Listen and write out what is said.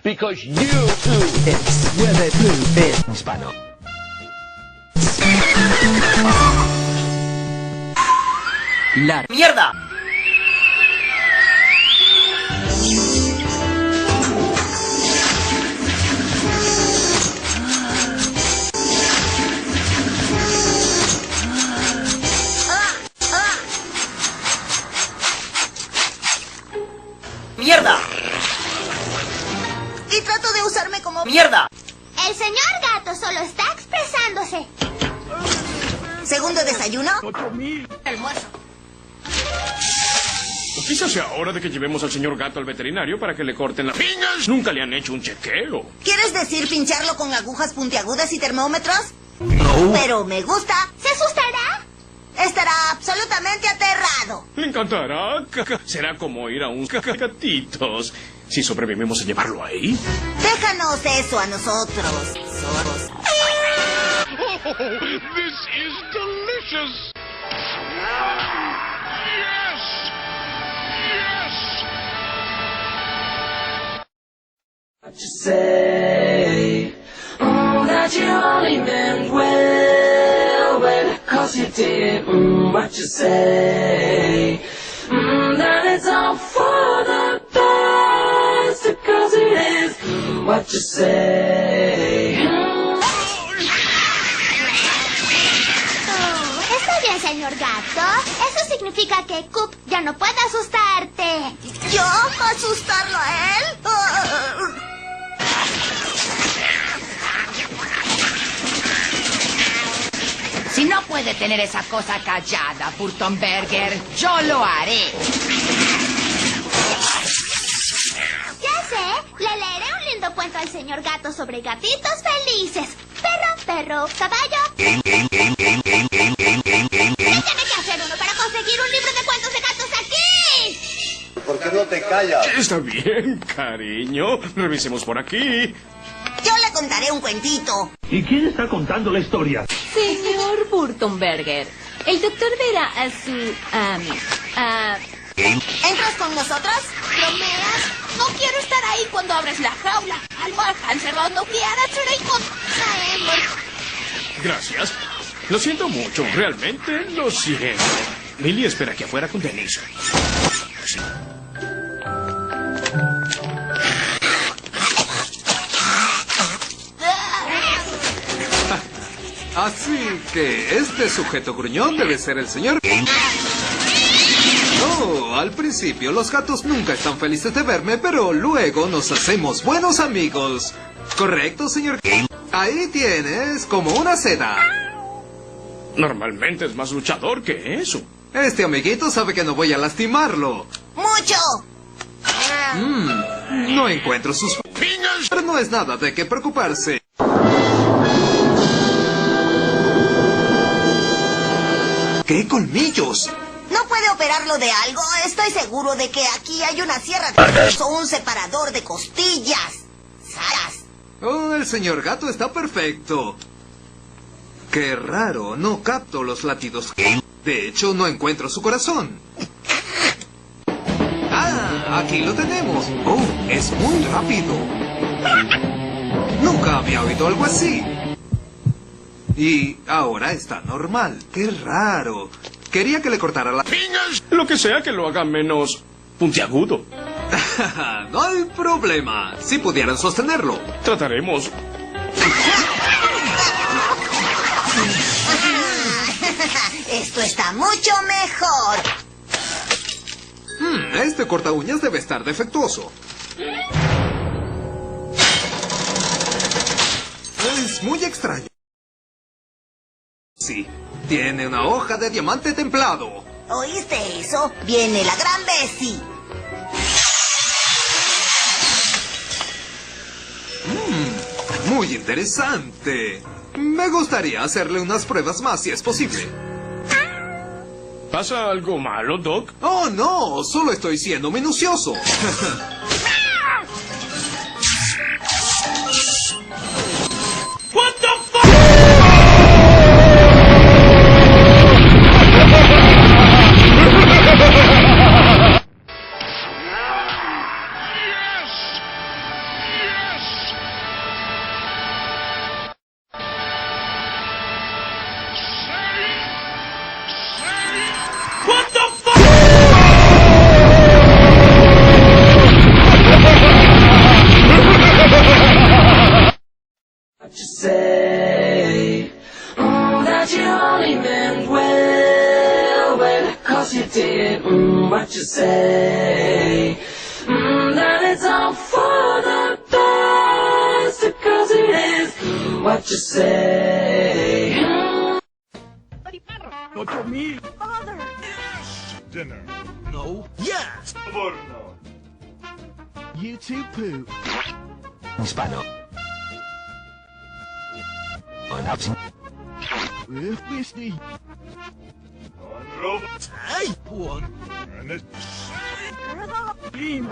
because you do. It's where they blue in hispano. La ¡Mierda! ¡Mierda! Y trato de usarme como... ¡Mierda! El señor gato solo está expresándose. ¿Segundo desayuno? 8,000. Almuerzo. Quizás sea hora de que llevemos al señor gato al veterinario para que le corten las piñas. Nunca le han hecho un chequeo. ¿Quieres decir pincharlo con agujas puntiagudas y termómetros? No. Pero me gusta. ¿Se asustará? Estará absolutamente aterrado. Le encantará. Será como ir a un gatitos. Si sobrevivimos a llevarlo ahí. Déjanos eso a nosotros. This is delicious. Yes. Yes. What you say? That you only meant well, well, 'cause you did. What you say? That it's all for the best, 'cause it is. What you say? Está bien, señor gato. Eso significa que Coop ya no puede asustarte. ¿Yo? ¿Asustarlo a él? Si no puede tener esa cosa callada, Burtonberger, yo lo haré. Ya sé, le leeré un lindo cuento al señor gato sobre gatitos felices. Perro, caballo. Déjame que hacer uno para conseguir un libro de cuentos de gatos aquí. ¿Por qué no te callas? Está bien, cariño. Revisemos por aquí. Yo le contaré un cuentito. ¿Y quién está contando la historia? Señor Burtonberger, el doctor verá a su... ¿Entras con nosotros? ¿Bromeas? No quiero estar ahí cuando abres la jaula. Albarjan cerrando Gracias. Lo siento mucho. Realmente lo siento. Lily espera aquí afuera con Denise. Sí. Así que este sujeto gruñón debe ser el señor... Oh, al principio los gatos nunca están felices de verme, pero luego nos hacemos buenos amigos. ¿Correcto, señor? Ahí tienes, como una seda. Normalmente es más luchador que eso. Este amiguito sabe que no voy a lastimarlo. ¡Mucho! No encuentro sus... ¡Piñas! Pero no es nada de qué preocuparse. ¡Qué colmillos! ¿No puede operarlo de algo? Estoy seguro de que aquí hay una sierra o un separador de costillas. ¡Saras! Oh, el señor gato está perfecto. Qué raro, no capto los latidos. De hecho, no encuentro su corazón. ¡Ah! Aquí lo tenemos. Oh, es muy rápido. Nunca había oído algo así. Y ahora está normal. ¡Qué raro! Quería que le cortara la... ¡Piñas! Lo que sea que lo haga menos puntiagudo. No hay problema. Si pudieran sostenerlo. Trataremos. Esto está mucho mejor. Este corta uñas debe estar defectuoso. Es muy extraño. Sí, tiene una hoja de diamante templado. ¿Oíste eso? Viene la gran Bessie. Muy interesante. Me gustaría hacerle unas pruebas más si es posible. ¿Pasa algo malo, Doc? Oh, no, solo estoy siendo minucioso. What the fuck? Yes! say. That it's all for the best, because it is what you say. Father. Dinner. No. Yes. Forno. You too, Pooh. Hispano. On up. Whiskey. On robot. Hey, one. And it. Beam.